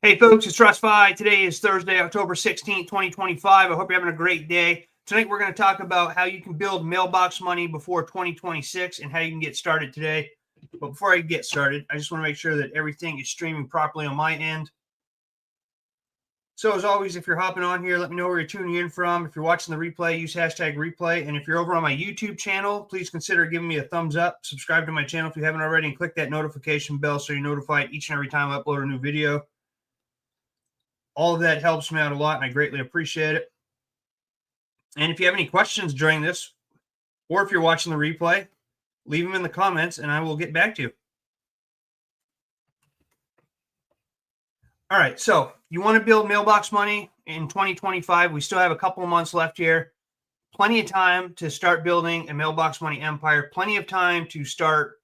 Hey folks, it's Russ. Today is Thursday, October 16th, 2025. I hope you're having a great day. Tonight we're going to talk about how you can build mailbox money before 2026 and how you can get started today. But before I get started, I just want to make sure that everything is streaming properly on my end. So as always, if you're hopping on here, let me know where you're tuning in from. If you're watching the replay, use hashtag replay. And if you're over on my YouTube channel, please consider giving me a thumbs up. Subscribe to my channel if you haven't already and click that notification bell so you're notified each and every time I upload a new video. All of that helps me out a lot, and I greatly appreciate it. And if you have any questions during this, or if you're watching the replay, leave them in the comments, and I will get back to you. All right, so you want to build mailbox money in 2025. We still have a couple of months left here. Plenty of time to start building a mailbox money empire. Plenty of time to start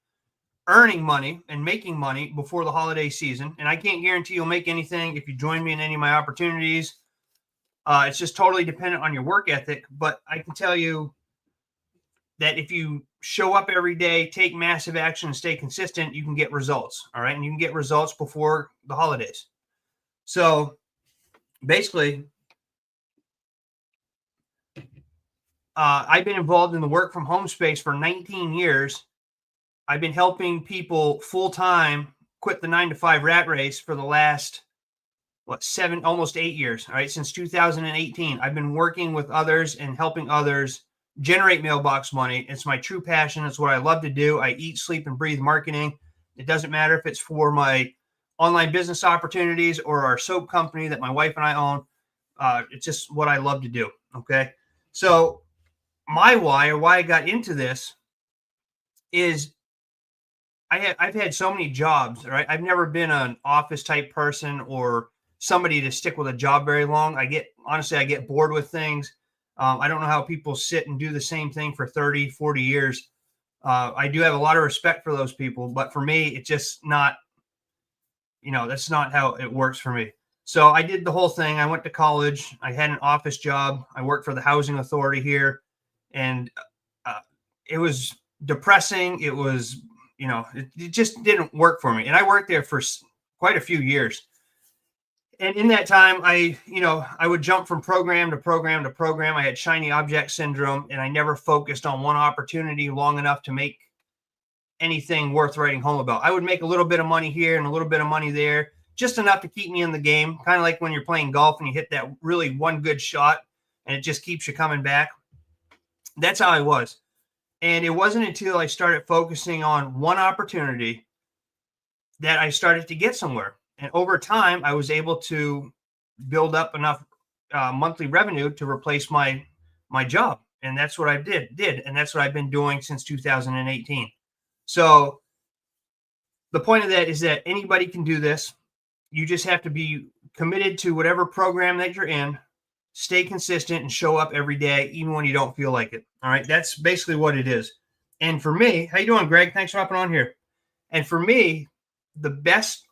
earning money and making money before the holiday season. And I can't guarantee you'll make anything if you join me in any of my opportunities. It's just totally dependent on your work ethic. But I can tell you that if you show up every day, take massive action, and stay consistent, you can get results. All right. And you can get results before the holidays. So basically, I've been involved in the work from home space for 19 years. I've been helping people full-time quit the 9-to-5 rat race for the last, almost 8 years. All right. Since 2018, I've been working with others and helping others generate mailbox money. It's my true passion. It's what I love to do. I eat, sleep, and breathe marketing. It doesn't matter if it's for my online business opportunities or our soap company that my wife and I own. It's just what I love to do. Okay. So my why, or why I got into this, is I've had so many jobs, right? I've never been an office type person or somebody to stick with a job very long. I get bored with things. I don't know how people sit and do the same thing for 30, 40 years. I do have a lot of respect for those people, but for me, it's just not, that's not how it works for me. So I did the whole thing. I went to college. I had an office job. I worked for the housing authority here, and it was depressing. It was, it just didn't work for me. And I worked there for quite a few years. And in that time, I would jump from program to program to program. I had shiny object syndrome, and I never focused on one opportunity long enough to make anything worth writing home about. I would make a little bit of money here and a little bit of money there, just enough to keep me in the game. Kind of like when you're playing golf and you hit that really one good shot and it just keeps you coming back. That's how I was. And it wasn't until I started focusing on one opportunity that I started to get somewhere. And over time, I was able to build up enough monthly revenue to replace my job. And that's what I did. And that's what I've been doing since 2018. So the point of that is that anybody can do this. You just have to be committed to whatever program that you're in. Stay consistent and show up every day, even when you don't feel like it. All right. That's basically what it is. And for me, how you doing, Greg? Thanks for hopping on here. And for me, the best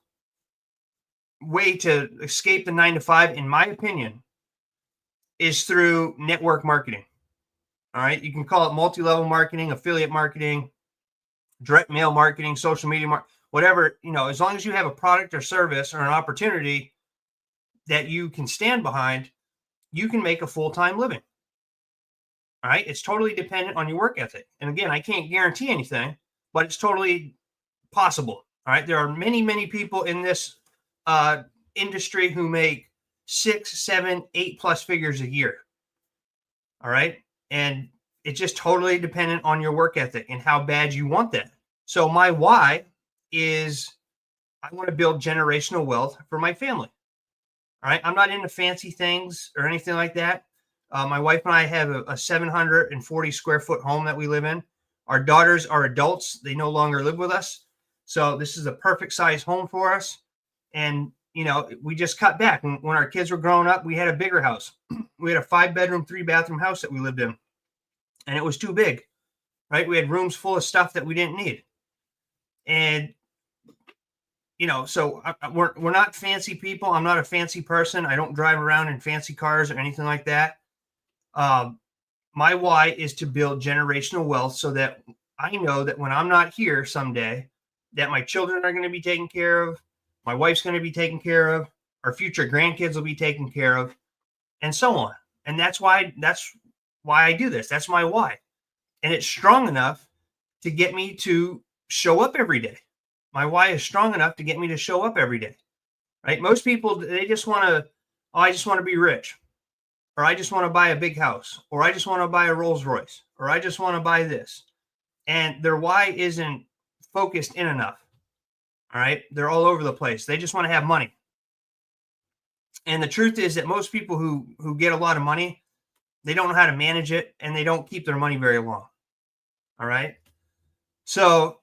way to escape the 9-to-5, in my opinion, is through network marketing. All right. You can call it multi-level marketing, affiliate marketing, direct mail marketing, social media, whatever, as long as you have a product or service or an opportunity that you can stand behind, you can make a full-time living. All right. It's totally dependent on your work ethic. And again, I can't guarantee anything, but it's totally possible. All right. There are many, many people in this industry who make 6, 7, 8+ figures a year. All right. And it's just totally dependent on your work ethic and how bad you want that. So my why is I want to build generational wealth for my family. All right. I'm not into fancy things or anything like that. My wife and I have a 740 square foot home that we live in. Our daughters are adults. They no longer live with us. So this is a perfect size home for us. And, we just cut back. When our kids were growing up, we had a bigger house. We had a 5-bedroom, 3-bathroom house that we lived in. And it was too big, right? We had rooms full of stuff that we didn't need. And, so we're not fancy people. I'm not a fancy person. I don't drive around in fancy cars or anything like that. My why is to build generational wealth so that I know that when I'm not here someday, that my children are going to be taken care of. My wife's going to be taken care of. Our future grandkids will be taken care of, and so on. And that's why I do this. That's my why. And it's strong enough to get me to show up every day. My why is strong enough to get me to show up every day. Right? Most people, they just want to, oh, I just want to be rich, or I just want to buy a big house, or I just want to buy a Rolls Royce, or I just want to buy this. And their why isn't focused in enough. All right. They're all over the place. They just want to have money. And the truth is that most people who get a lot of money, they don't know how to manage it, and they don't keep their money very long. All right. So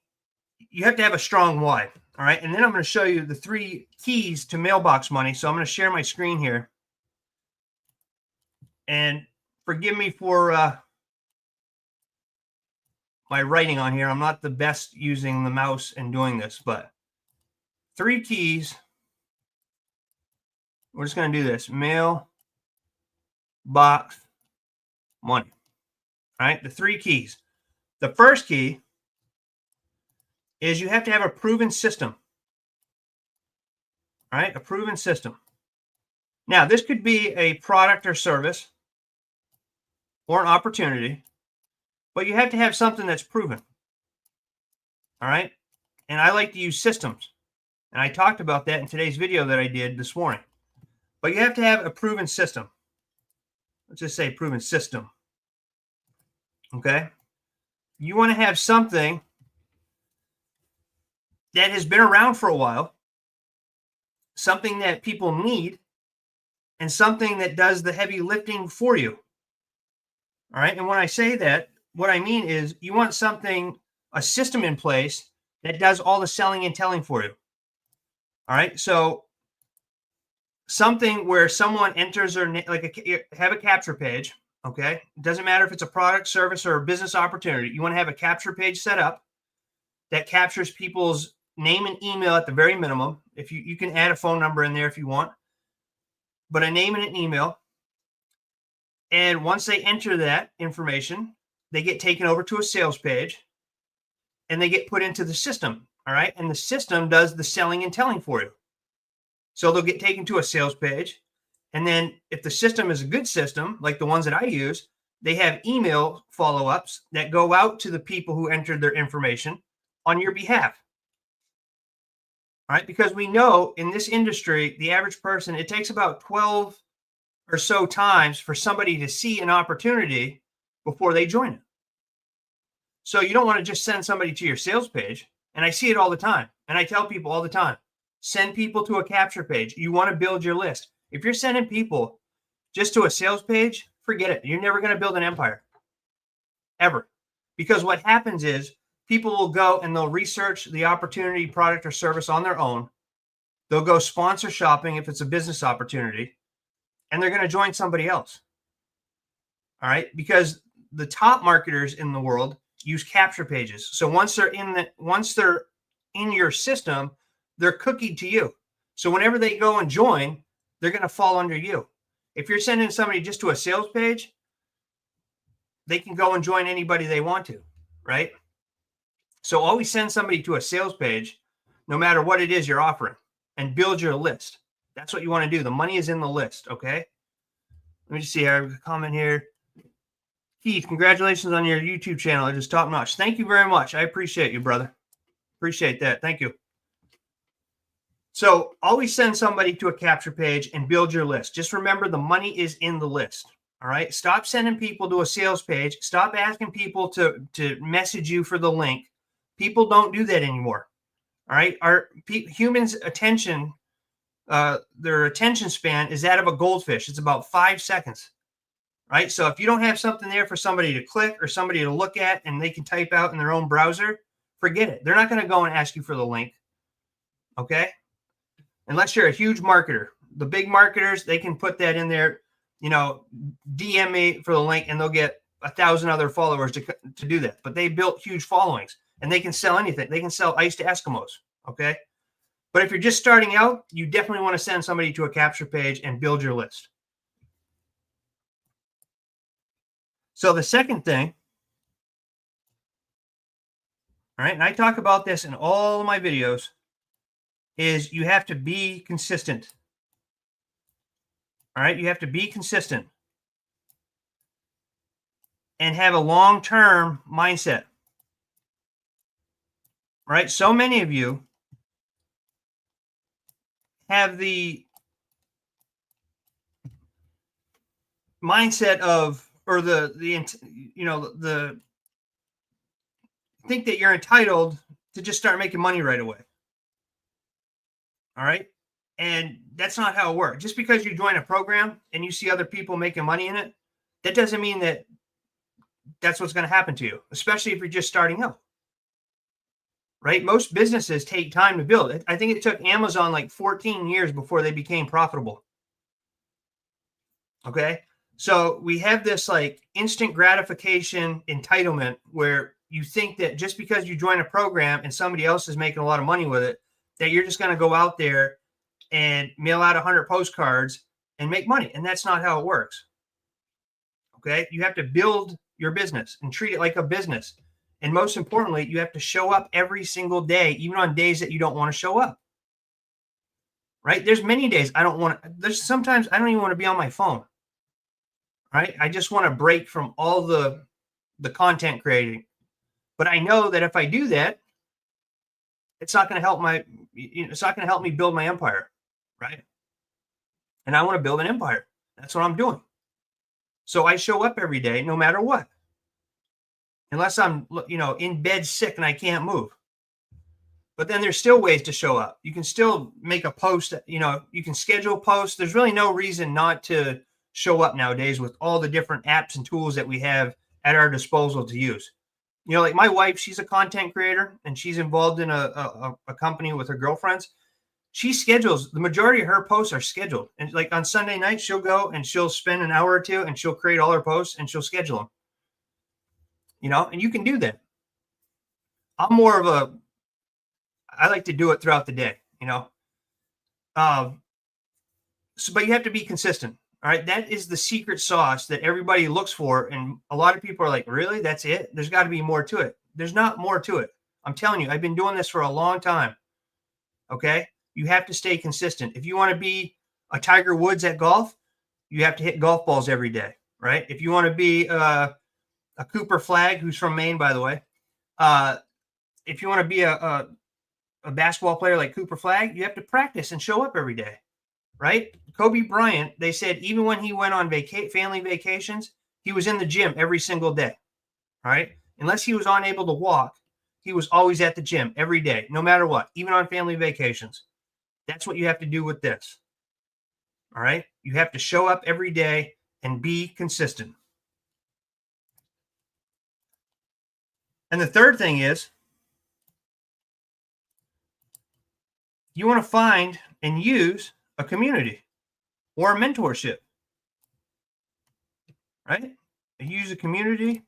you have to have a strong why. All right. And then I'm going to show you the 3 keys to mailbox money. So I'm going to share my screen here. And forgive me for my writing on here. I'm not the best using the mouse and doing this, but 3 keys. We're just going to do this. Mailbox money. All right. The 3 keys. The first key is you have to have a proven system. All right. A proven system. Now, this could be a product or service or an opportunity, but you have to have something that's proven. All right. And I like to use systems. And I talked about that in today's video that I did this morning. But you have to have a proven system. Let's just say proven system. Okay. You want to have something that has been around for a while, something that people need, and something that does the heavy lifting for you. All right. And when I say that, what I mean is you want something, a system in place that does all the selling and telling for you. All right. So something where someone enters their, have a capture page. Okay. It doesn't matter if it's a product, service, or a business opportunity. You want to have a capture page set up that captures people's name and email at the very minimum. If you can add a phone number in there if you want, but a name and an email. And once they enter that information, they get taken over to a sales page and they get put into the system. All right. And the system does the selling and telling for you. So they'll get taken to a sales page. And then if the system is a good system, like the ones that I use, they have email follow-ups that go out to the people who entered their information on your behalf. All right. Because we know in this industry, the average person, it takes about 12 or so times for somebody to see an opportunity before they join it. So you don't want to just send somebody to your sales page. And I see it all the time. And I tell people all the time, send people to a capture page. You want to build your list. If you're sending people just to a sales page, forget it. You're never going to build an empire. Ever. Because what happens is people will go and they'll research the opportunity, product, or service on their own. They'll go sponsor shopping if it's a business opportunity. And they're going to join somebody else. All right. Because the top marketers in the world use capture pages. So once they're in your system, they're cookied to you. So whenever they go and join, they're going to fall under you. If you're sending somebody just to a sales page, they can go and join anybody they want to, right? So always send somebody to a sales page, no matter what it is you're offering, and build your list. That's what you want to do. The money is in the list, okay? Let me just see. I have a comment here. Keith, congratulations on your YouTube channel. It is top notch. Thank you very much. I appreciate you, brother. Appreciate that. Thank you. So always send somebody to a capture page and build your list. Just remember the money is in the list. All right. Stop sending people to a sales page. Stop asking people to message you for the link. People don't do that anymore. All right. Our humans' attention, their attention span is that of a goldfish. It's about 5 seconds. Right. So if you don't have something there for somebody to click or somebody to look at and they can type out in their own browser, forget it. They're not going to go and ask you for the link. Okay. Unless you're a huge marketer. The big marketers, they can put that in there, DM me for the link and they'll get 1,000 other followers to do that. But they built huge followings and they can sell anything. They can sell ice to Eskimos. Okay. But if you're just starting out, you definitely want to send somebody to a capture page and build your list. So the second thing, all right, and I talk about this in all of my videos, is you have to be consistent. All right. You have to be consistent and have a long-term mindset. Right. So many of you have the mindset of, or the think that you're entitled to just start making money right away. All right. And that's not how it works. Just because you join a program and you see other people making money in it, that doesn't mean that that's what's going to happen to you, especially if you're just starting out. Right. Most businesses take time to build it. I think it took Amazon like 14 years before they became profitable. Okay. So we have this like instant gratification entitlement where you think that just because you join a program and somebody else is making a lot of money with it, that you're just going to go out there and mail out 100 postcards and make money. And that's not how it works. Okay. You have to build your business and treat it like a business. And most importantly, you have to show up every single day, even on days that you don't want to show up. Right. There's many days I don't want to, there's sometimes I don't even want to be on my phone. Right. I just want to break from all the content creating. But I know that if I do that, it's not going to help it's not going to help me build my empire. Right. And I want to build an empire. That's what I'm doing. So I show up every day, no matter what. Unless I'm, in bed sick and I can't move. But then there's still ways to show up. You can still make a post, you can schedule posts. There's really no reason not to show up nowadays with all the different apps and tools that we have at our disposal to use. Like my wife, she's a content creator and she's involved in a company with her girlfriends. She schedules, the majority of her posts are scheduled. And like on Sunday night, she'll go and she'll spend an hour or two and she'll create all her posts and she'll schedule them. And you can do that. I'm more of I like to do it throughout the day, but you have to be consistent. All right. That is the secret sauce that everybody looks for. And a lot of people are like, really? That's it? There's got to be more to it. There's not more to it. I'm telling you, I've been doing this for a long time. Okay. You have to stay consistent. If you want to be a Tiger Woods at golf, you have to hit golf balls every day. Right. If you want to be a Cooper Flag, who's from Maine, by the way, if you want to be a basketball player like Cooper Flag, you have to practice and show up every day, right? Kobe Bryant, they said even when he went on family vacations, he was in the gym every single day, right? Unless he was unable to walk, he was always at the gym every day, no matter what, even on family vacations. That's what you have to do with this, all right? You have to show up every day and be consistent. And the third thing is, you want to find and use a community or a mentorship, right? Use a community.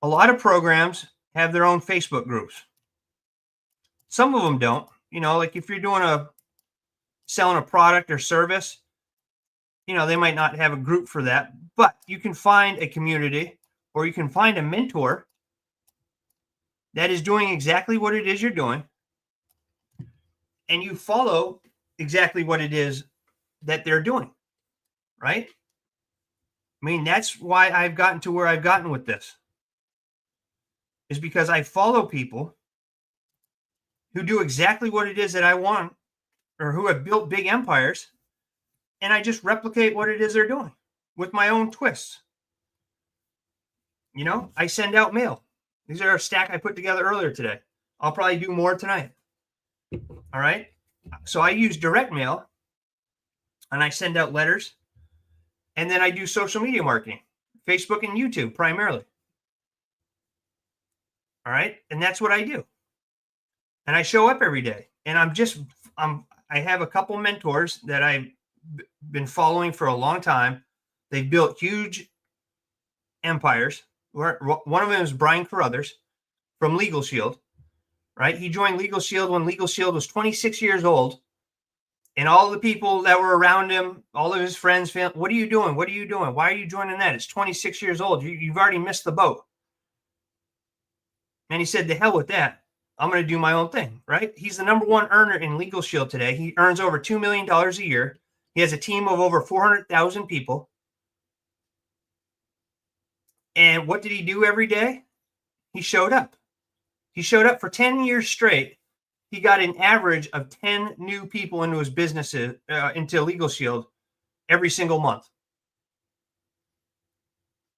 A lot of programs have their own Facebook groups. Some of them don't. Like if you're selling a product or service, they might not have a group for that, but you can find a community or you can find a mentor that is doing exactly what it is you're doing. And you follow exactly what it is that they're doing, right? I mean, that's why I've gotten to where I've gotten with this, is because I follow people who do exactly what it is that I want or who have built big empires, and I just replicate what it is they're doing with my own twists. I send out mail. These are a stack I put together earlier today. I'll probably do more tonight. All right. So I use direct mail and I send out letters, and then I do social media marketing, Facebook and YouTube primarily. All right. And that's what I do. And I show up every day, and I have a couple mentors that I've been following for a long time. They've built huge empires. One of them is Brian Carruthers from Legal Shield. Right? He joined Legal Shield when Legal Shield was 26 years old. And all the people that were around him, all of his friends, what are you doing? What are you doing? Why are you joining that? It's 26 years old. You've already missed the boat. And he said, to hell with that. I'm going to do my own thing, right? He's the number one earner in Legal Shield today. He earns over $2 million a year. He has a team of over 400,000 people. And what did he do every day? He showed up. He showed up for 10 years straight. He got an average of 10 new people into his businesses, into Legal Shield every single month.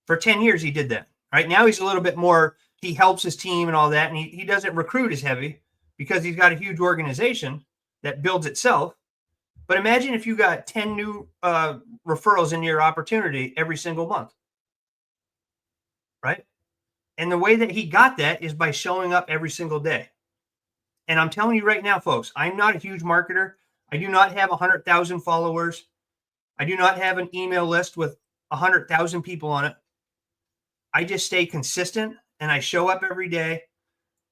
For 10 years, he did that. Right now, he's a little bit more, he helps his team and all that. And he doesn't recruit as heavy because he's got a huge organization that builds itself. But imagine if you got 10 new referrals into your opportunity every single month. Right? And the way that he got that is by showing up every single day. And I'm telling you right now, folks, I'm not a huge marketer. I do not have 100,000 followers. I do not have an email list with 100,000 people on it. I just stay consistent and I show up every day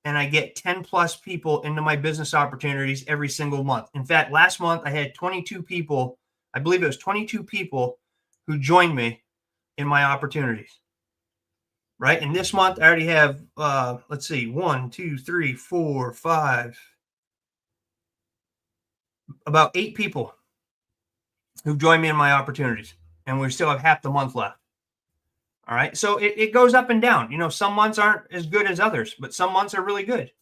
and I get 10 plus people into my business opportunities every single month. In fact, last month I had 22 people, I believe it was 22 people who joined me in my opportunities. Right. And this month I already have, let's see, 1, 2, 3, 4, 5, about 8 people who joined me in my opportunities. And we still have half the month left. All right. So it goes up and down. You know, some months aren't as good as others, but some months are really good.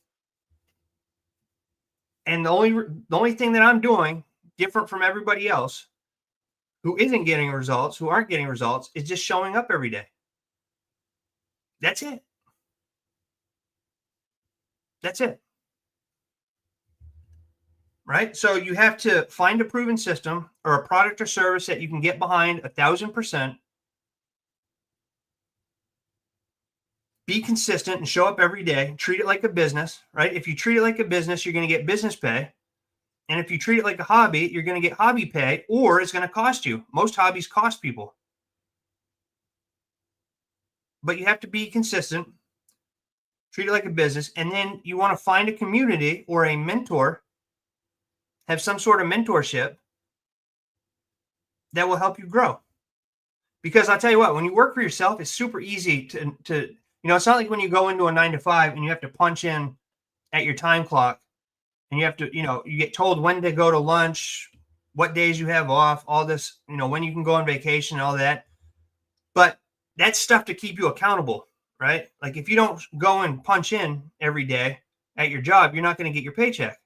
And the only thing that I'm doing different from everybody else who isn't getting results, who aren't getting results, is just showing up every day. That's it. That's it. Right? So you have to find a proven system or a product or service that you can get behind 1,000%. Be consistent and show up every day. Treat it like a business, right? If you treat it like a business, you're going to get business pay. And if you treat it like a hobby, you're going to get hobby pay, or it's going to cost you. Most hobbies cost people. But you have to be consistent. Treat it like a business. And then you want to find a community or a mentor, have some sort of mentorship that will help you grow. Because I'll tell you what, when you work for yourself, it's super easy to you know, it's not like when you go into a 9 to 5 and you have to punch in at your time clock and you have to, you know, you get told when to go to lunch, what days you have off, all this, you know, when you can go on vacation, all that. But that's stuff to keep you accountable, right? Like if you don't go and punch in every day at your job, you're not going to get your paycheck.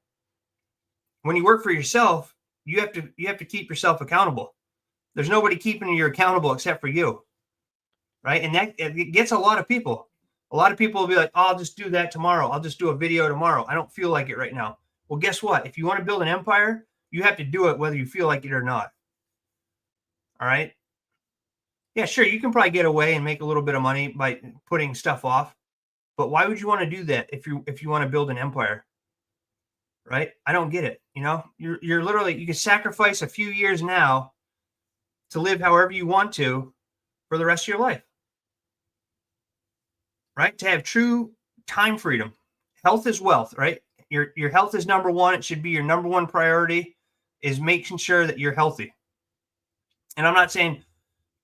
When you work for yourself, you have to keep yourself accountable. There's nobody keeping you accountable except for you. Right. And that it gets a lot of people. A lot of people will be like, oh, I'll just do that tomorrow. I'll just do a video tomorrow. I don't feel like it right now. Well, guess what? If you want to build an empire, you have to do it whether you feel like it or not. All right. Yeah, sure. You can probably get away and make a little bit of money by putting stuff off. But why would you want to do that if you want to build an empire? Right. I don't get it. You know, you're literally, you can sacrifice a few years now to live however you want to for the rest of your life. Right? To have true time freedom. Health is wealth, right? Your health is number one. It should be your number one priority, is making sure that you're healthy. And I'm not saying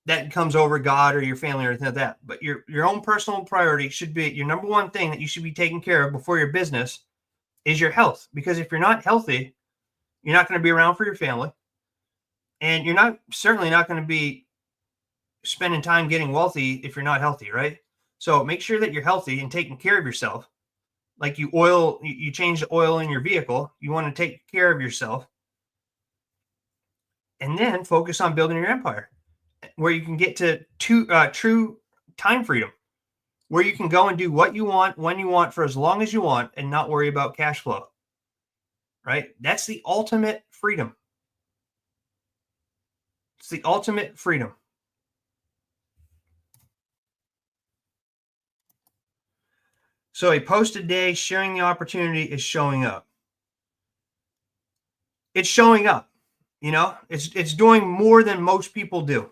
that comes over God or your family or anything like that, but your own personal priority should be your number one thing that you should be taking care of before your business is your health. Because if you're not healthy, you're not going to be around for your family. And you're certainly not going to be spending time getting wealthy if you're not healthy, right? So make sure that you're healthy and taking care of yourself. Like you change the oil in your vehicle. You want to take care of yourself. And then focus on building your empire where you can get to true time freedom, where you can go and do what you want, when you want, for as long as you want, and not worry about cash flow. Right? That's the ultimate freedom. It's the ultimate freedom. So a post a day, sharing the opportunity, is showing up. It's showing up, you know, it's doing more than most people do,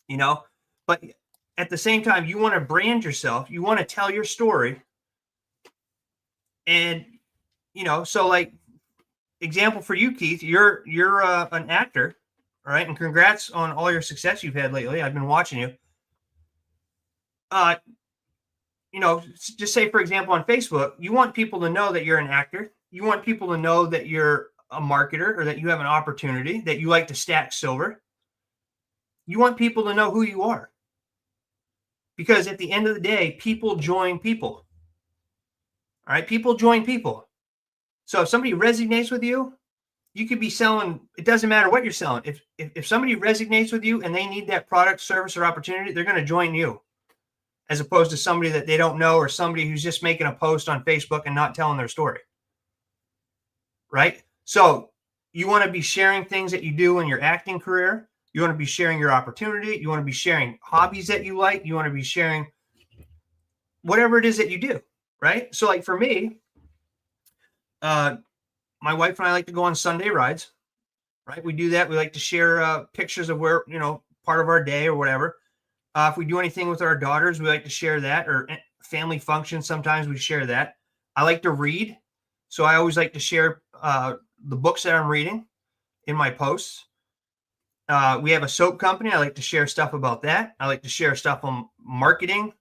you know, but at the same time, you want to brand yourself, you want to tell your story. And, you know, so like example for you, Keith, you're an actor, all right? And congrats on all your success you've had lately. I've been watching you. You know, just say, for example, on Facebook, you want people to know that you're an actor. You want people to know that you're a marketer or that you have an opportunity, that you like to stack silver, you want people to know who you are. Because at the end of the day, people join people. All right. People join people. So if somebody resonates with you, you could be selling, it doesn't matter what you're selling. If somebody resonates with you and they need that product, service, or opportunity, they're going to join you, as opposed to somebody that they don't know, or somebody who's just making a post on Facebook and not telling their story. Right? So you want to be sharing things that you do in your acting career. You want to be sharing your opportunity. You want to be sharing hobbies that you like. You want to be sharing whatever it is that you do. Right? So like for me, my wife and I like to go on Sunday rides. Right? We do that. We like to share pictures of where, part of our day or whatever. If we do anything with our daughters, we like to share that, or family functions. Sometimes we share that. I like to read. So I always like to share the books that I'm reading in my posts. We have a soap company. I like to share stuff about that. I like to share stuff on marketing.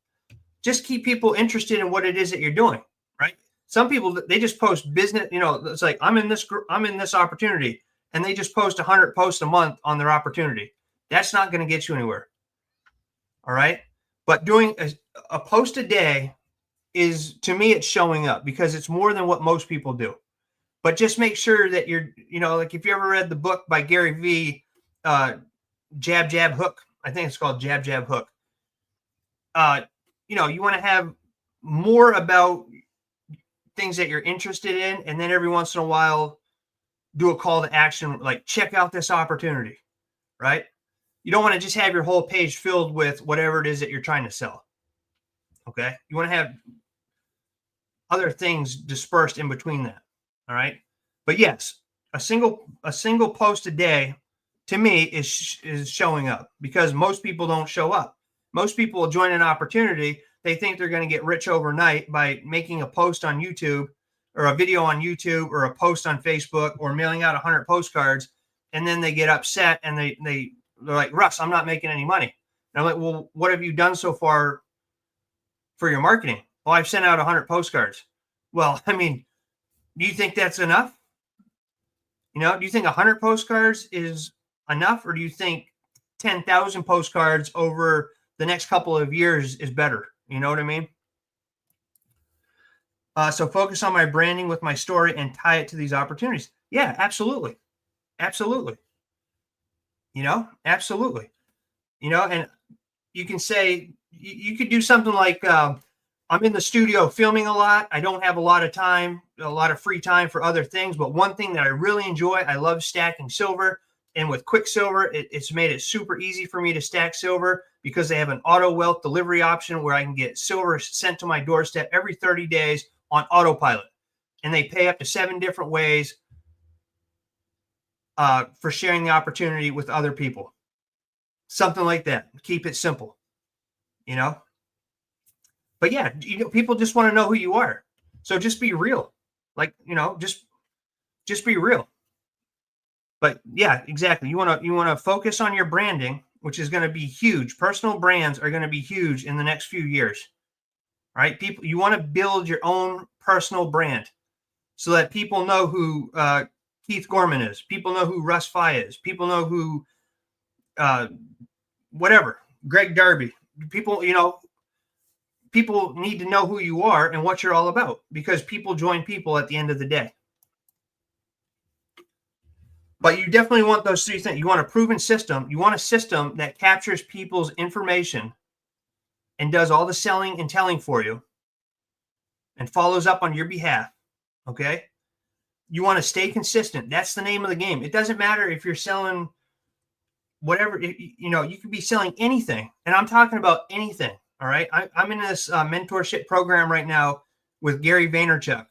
Just keep people interested in what it is that you're doing, right? Some people, they just post business, it's like, I'm in this opportunity, and they just post 100 posts a month on their opportunity. That's not going to get you anywhere. All right. But doing a post a day is, to me, it's showing up, because it's more than what most people do. But just make sure that you're, like if you ever read the book by Gary Vee, Jab, Jab, Hook, I think it's called Jab, Jab, Hook. You want to have more about things that you're interested in. And then every once in a while, do a call to action, like check out this opportunity, right? You don't want to just have your whole page filled with whatever it is that you're trying to sell. Okay. You want to have other things dispersed in between that. All right. But yes, a single post a day, to me, is showing up, because most people don't show up. Most people will join an opportunity. They think they're going to get rich overnight by making a post on YouTube, or a video on YouTube, or a post on Facebook, or mailing out 100 postcards. And then they get upset and they're like, Russ, I'm not making any money. And I'm like, well, what have you done so far for your marketing? Well, I've sent out 100 postcards. Well, I mean, do you think that's enough? Do you think 100 postcards is enough? Or do you think 10,000 postcards over the next couple of years is better? You know what I mean? So focus on my branding with my story and tie it to these opportunities. Yeah, absolutely. Absolutely. Absolutely. And you can say, you could do something like, I'm in the studio filming a lot. I don't have a lot of time, a lot of free time for other things. But one thing that I really enjoy, I love stacking silver. And with Quicksilver, it's made it super easy for me to stack silver, because they have an auto wealth delivery option where I can get silver sent to my doorstep every 30 days on autopilot. And they pay up to 7 different ways for sharing the opportunity with other people. Something like that. Keep it simple, But yeah, people just want to know who you are. So just be real. Like, just be real. But yeah, exactly. You want to focus on your branding, which is going to be huge. Personal brands are going to be huge in the next few years. Right? People, you want to build your own personal brand so that people know who Keith Gorman is. People know who Russ Fye is. People know who whatever, Greg Darby. People need to know who you are and what you're all about, because people join people at the end of the day. But you definitely want those 3 things. You want a proven system. You want a system that captures people's information and does all the selling and telling for you and follows up on your behalf. Okay. You want to stay consistent. That's the name of the game. It doesn't matter if you're selling whatever, you could be selling anything. And I'm talking about anything. All right. I'm in this mentorship program right now with Gary Vaynerchuk.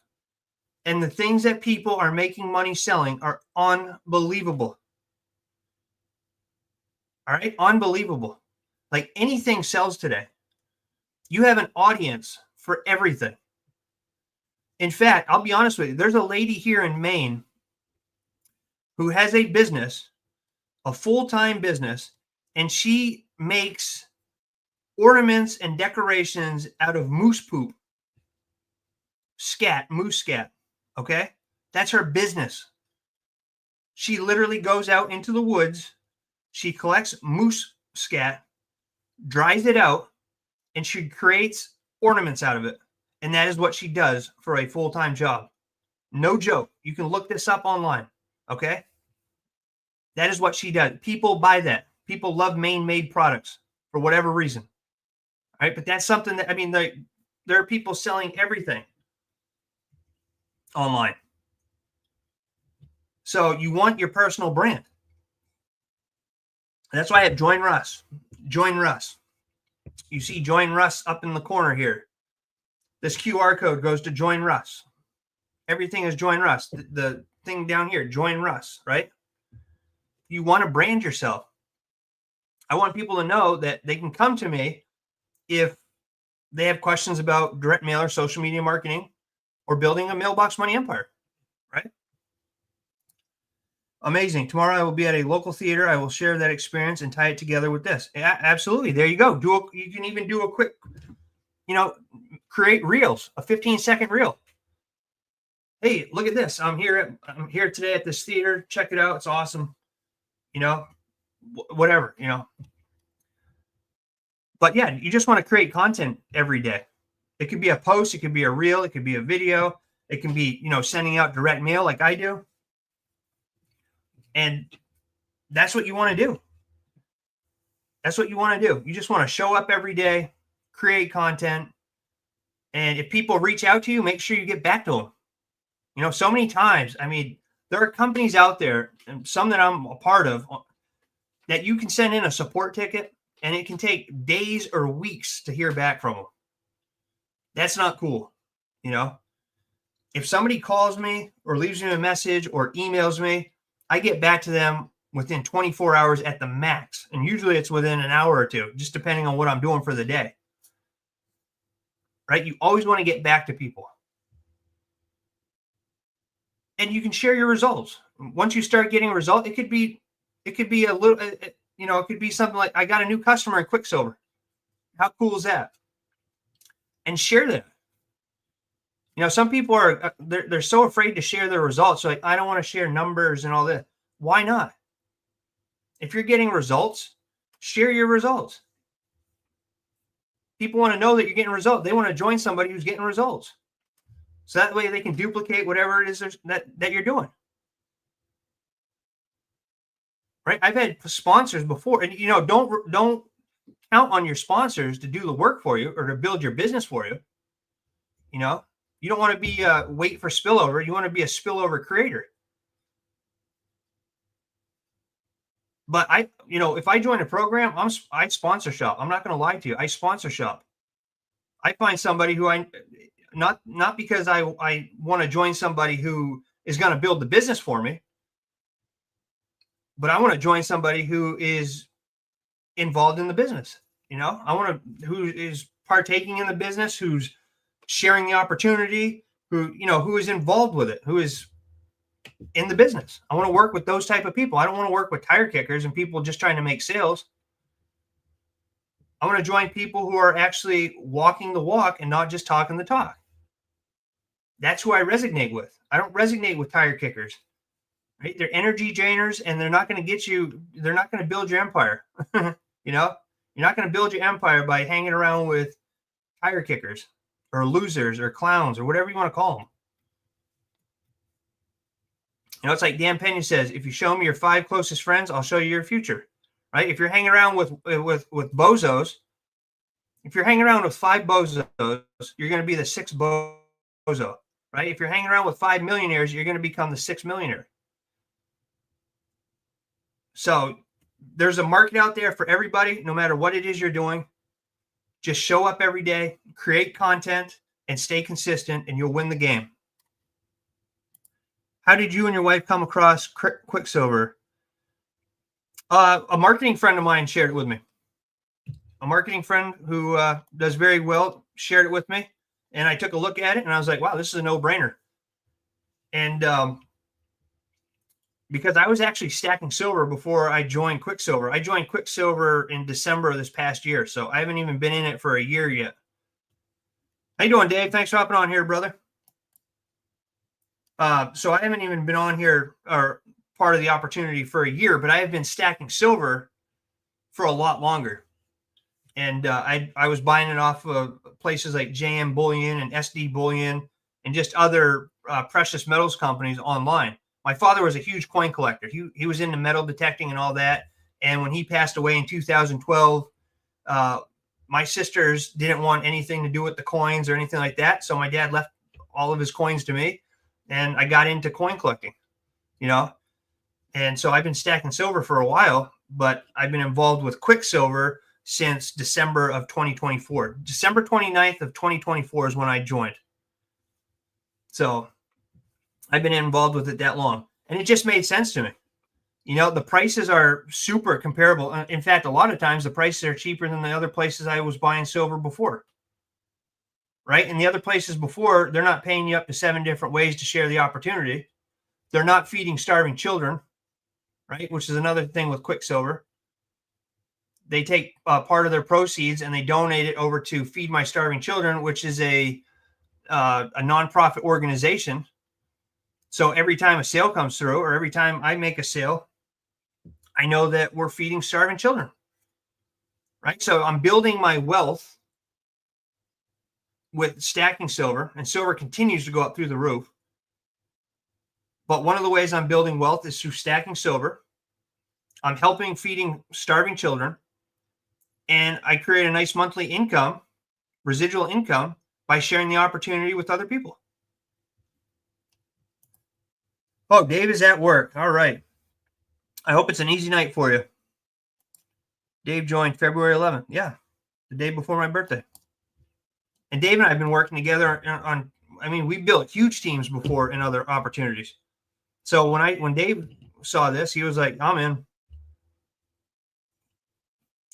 And the things that people are making money selling are unbelievable. All right. Unbelievable. Like, anything sells today. You have an audience for everything. In fact, I'll be honest with you. There's a lady here in Maine who has a business, a full-time business, and she makes ornaments and decorations out of moose poop. Moose scat. Okay. That's her business. She literally goes out into the woods. She collects moose scat, dries it out, and she creates ornaments out of it. And that is what she does for a full-time job. No joke. You can look this up online. Okay. That is what she does. People buy that. People love Maine-made products for whatever reason. All right. But that's something that, I mean, there are people selling everything online. So you want your personal brand. That's why I have Join Russ. Join Russ. You see Join Russ up in the corner here. This QR code goes to Join Russ. Everything is Join Russ. The thing down here, Join Russ, right? You want to brand yourself. I want people to know that they can come to me if they have questions about direct mail or social media marketing or building a mailbox money empire, right? Amazing. Tomorrow I will be at a local theater. I will share that experience and tie it together with this. Yeah, absolutely. There you go. You can even do a quick, create reels, a 15-second reel. Hey, look at this. I'm here today at this theater. Check it out. It's awesome. Whatever, But yeah, you just want to create content every day. It could be a post. It could be a reel. It could be a video. It can be, sending out direct mail like I do. And that's what you want to do. That's what you want to do. You just want to show up every day, create content. And if people reach out to you, make sure you get back to them. So many times, I mean, there are companies out there, and some that I'm a part of, that you can send in a support ticket and it can take days or weeks to hear back from them. That's not cool. If somebody calls me or leaves me a message or emails me, I get back to them within 24 hours at the max. And usually it's within an hour or two, just depending on what I'm doing for the day. Right? You always want to get back to people. And you can share your results. Once you start getting a result, it could be a little, it could be something like, I got a new customer in Quicksilver. How cool is that? And share that. Some people are, they're so afraid to share their results. So like, I don't want to share numbers and all that. Why not? If you're getting results, share your results. People want to know that you're getting results. They want to join somebody who's getting results. So that way they can duplicate whatever it is that you're doing. Right? I've had sponsors before, and don't count on your sponsors to do the work for you or to build your business for you. You don't want to be wait for spillover. You want to be a spillover creator. But if I join a program, I sponsor shop. I'm not going to lie to you. I sponsor shop. I find somebody who not because I want to join somebody who is going to build the business for me, but I want to join somebody who is involved in the business. Who is partaking in the business, who's sharing the opportunity, who is involved with it, who is in the business. I want to work with those type of people. I don't want to work with tire kickers and people just trying to make sales. I want to join people who are actually walking the walk and not just talking the talk. That's who I resonate with. I don't resonate with tire kickers. Right? They're energy drainers, and they're not going to get you. They're not going to build your empire. You're not going to build your empire by hanging around with tire kickers or losers or clowns or whatever you want to call them. It's like Dan Pena says, if you show me your 5 closest friends, I'll show you your future. Right? If you're hanging around with bozos, if you're hanging around with 5 bozos, you're going to be the 6th bozo. Right? If you're hanging around with 5 millionaires, you're going to become the 6th millionaire. So there's a market out there for everybody, no matter what it is you're doing. Just show up every day, create content, and stay consistent, and you'll win the game. How did you and your wife come across Quicksilver? A marketing friend of mine shared it with me. A marketing friend who does very well shared it with me. And I took a look at it, and I was like, wow, this is a no-brainer. And because I was actually stacking silver before I joined Quicksilver. I joined Quicksilver in December of this past year, so I haven't even been in it for a year yet. How you doing, Dave? Thanks for hopping on here, brother. So I haven't even been on here or part of the opportunity for a year, but I have been stacking silver for a lot longer. And I was buying it off of places like JM Bullion and SD Bullion and just other precious metals companies online. My father was a huge coin collector. He was into metal detecting and all that. And when he passed away in 2012, my sisters didn't want anything to do with the coins or anything like that. So my dad left all of his coins to me, and I got into coin collecting, you know. And so I've been stacking silver for a while, but I've been involved with Quicksilver since December of 2024. December 29th of 2024 is when I joined. So I've been involved with it that long, and it just made sense to me. You know, the prices are super comparable. In fact, a lot of times the prices are cheaper than the other places I was buying silver before. Right? And the other places before, they're not paying you up to 7 different ways to share the opportunity. They're not feeding starving children, right? Which is another thing with Quicksilver. They take part of their proceeds and they donate it over to Feed My Starving Children, which is a nonprofit organization. So every time a sale comes through, or every time I make a sale, I know that we're feeding starving children, right? So I'm building my wealth with stacking silver, and silver continues to go up through the roof. But one of the ways I'm building wealth is through stacking silver. I'm helping feeding starving children, and I create a nice monthly income, residual income, by sharing the opportunity with other people. Oh, Dave is at work. All right. I hope it's an easy night for you. Dave joined February 11th. Yeah, the day before my birthday. And Dave and I have been working together on, I mean, we built huge teams before in other opportunities. So when Dave saw this, he was like, "I'm in."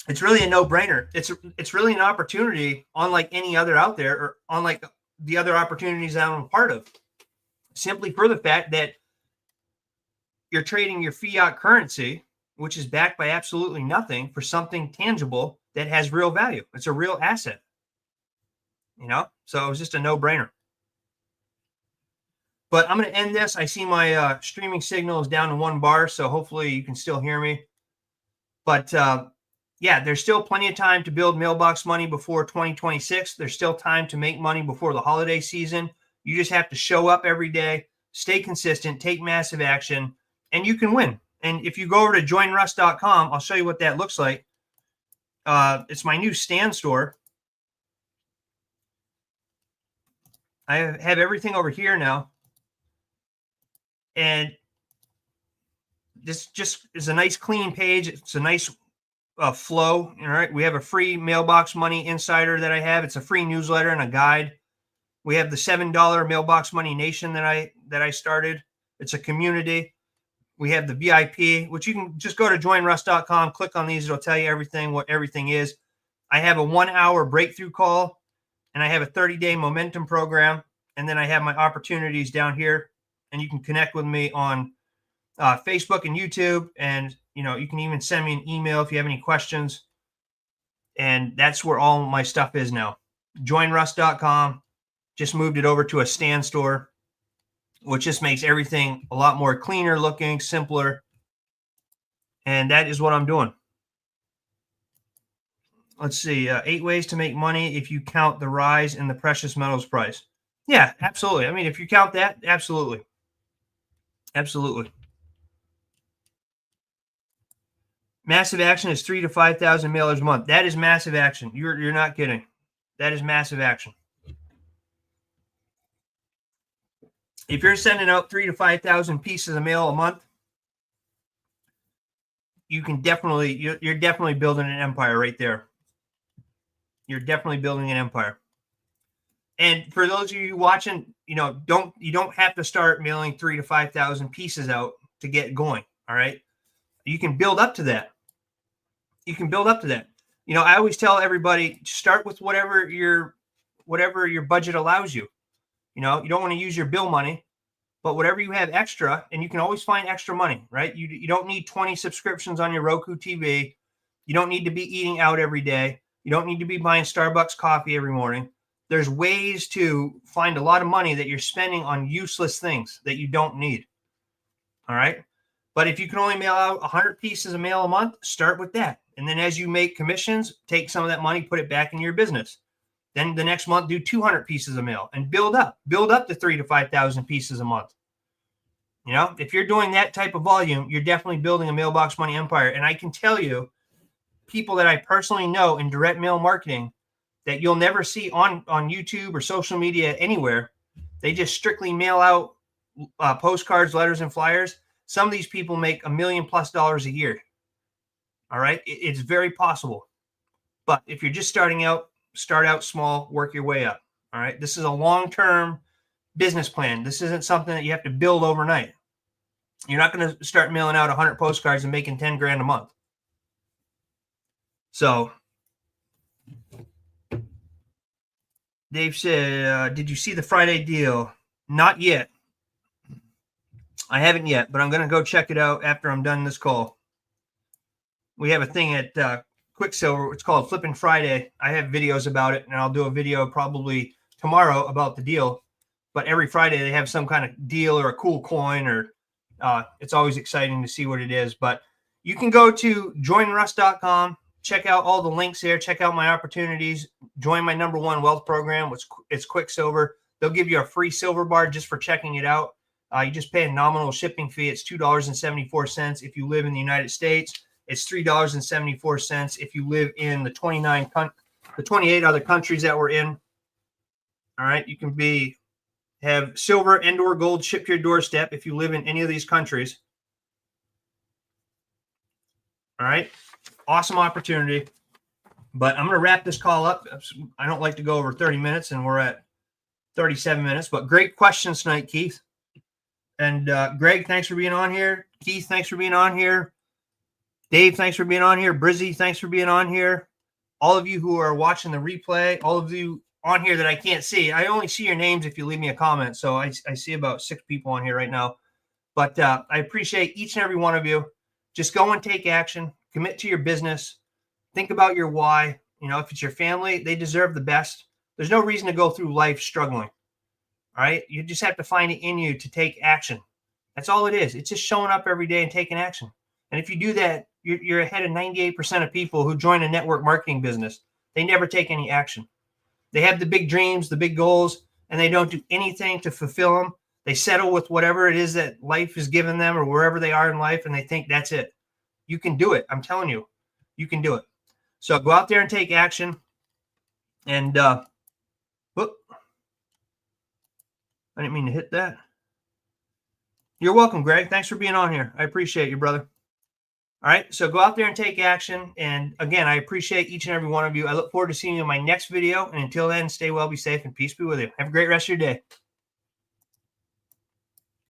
It's really a no-brainer. It's really an opportunity unlike any other out there, or unlike the other opportunities that I'm a part of. Simply for the fact that you're trading your fiat currency, which is backed by absolutely nothing, for something tangible that has real value. It's a real asset, you know? So it was just a no-brainer. But I'm going to end this. I see my streaming signal is down to 1 bar, so hopefully you can still hear me. But yeah, there's still plenty of time to build mailbox money before 2026. There's still time to make money before the holiday season. You just have to show up every day, stay consistent, take massive action, and you can win. And if you go over to joinruss.com, I'll show you what that looks like. It's my new stand store. I have everything over here now. And this just is a nice clean page. It's a nice flow. All right. We have a free Mailbox Money Insider that I have. It's a free newsletter and a guide. We have the $7 Mailbox Money Nation that I started. It's a community. We have the VIP, which you can just go to joinruss.com, click on these. It'll tell you everything, what everything is. I have a 1-hour breakthrough call, and I have a 30-day momentum program. And then I have my opportunities down here, and you can connect with me on Facebook and YouTube. And, you know, you can even send me an email if you have any questions. And that's where all my stuff is now. Joinruss.com. Just moved it over to a stand store, which just makes everything a lot more cleaner looking, simpler. And that is what I'm doing. Let's see, 8 ways to make money if you count the rise in the precious metals price. Yeah, absolutely. I mean, if you count that, absolutely. Absolutely. Massive action is 3,000 to 5,000 mailers a month. That is massive action. You're not kidding. That is massive action. If you're sending out 3,000 to 5,000 pieces of mail a month, you can definitely, you're definitely building an empire right there. You're definitely building an empire. And for those of you watching, you know, you don't have to start mailing 3,000 to 5,000 pieces out to get going. All right. You can build up to that. You can build up to that. You know, I always tell everybody, start with whatever your budget allows you. You know, you don't want to use your bill money, but whatever you have extra, and you can always find extra money, right? You don't need 20 subscriptions on your Roku TV. You don't need to be eating out every day. You don't need to be buying Starbucks coffee every morning. There's ways to find a lot of money that you're spending on useless things that you don't need. All right. But if you can only mail out 100 pieces of mail a month, start with that. And then as you make commissions, take some of that money, put it back in your business. Then the next month, do 200 pieces of mail and build up to 3,000 to 5,000 pieces a month. You know, if you're doing that type of volume, you're definitely building a mailbox money empire. And I can tell you, people that I personally know in direct mail marketing that you'll never see on YouTube or social media anywhere, they just strictly mail out postcards, letters, and flyers. Some of these people make $1 million+ a year. All right. It's very possible. But if you're just starting out, start out small, work your way up. All right. This is a long-term business plan. This isn't something that you have to build overnight. You're not going to start mailing out 100 postcards and making 10 grand a month. So Dave said, did you see the Friday deal? Not yet. I haven't yet, but I'm going to go check it out after I'm done this call. We have a thing at Quicksilver. It's called Flipping Friday. I have videos about it, and I'll do a video probably tomorrow about the deal. But every Friday they have some kind of deal or a cool coin, or it's always exciting to see what it is. But you can go to joinruss.com, check out all the links there, check out my opportunities, join my #1 wealth program, which it's Quicksilver. They'll give you a free silver bar just for checking it out. You just pay a nominal shipping fee. It's $2.74 if you live in the United States. It's $3.74 if you live in the 28 other countries that we're in. All right, you can have silver and/or gold shipped to your doorstep if you live in any of these countries. All right, awesome opportunity. But I'm going to wrap this call up. I don't like to go over 30 minutes, and we're at 37 minutes. But great questions tonight, Keith. And Greg, thanks for being on here. Keith, thanks for being on here. Dave, thanks for being on here. Brizzy, thanks for being on here. All of you who are watching the replay, all of you on here that I can't see. I only see your names if you leave me a comment. So I see about 6 people on here right now. But I appreciate each and every one of you. Just go and take action. Commit to your business. Think about your why. You know, if it's your family, they deserve the best. There's no reason to go through life struggling. All right. You just have to find it in you to take action. That's all it is. It's just showing up every day and taking action. And if you do that, you're ahead of 98% of people who join a network marketing business. They never take any action. They have the big dreams, the big goals, and they don't do anything to fulfill them. They settle with whatever it is that life has given them or wherever they are in life, and they think that's it. You can do it. I'm telling you, you can do it. So go out there and take action. And whoop. I didn't mean to hit that. You're welcome, Greg. Thanks for being on here. I appreciate you, brother. All right. So go out there and take action. And again, I appreciate each and every one of you. I look forward to seeing you in my next video. And until then, stay well, be safe, and peace be with you. Have a great rest of your day.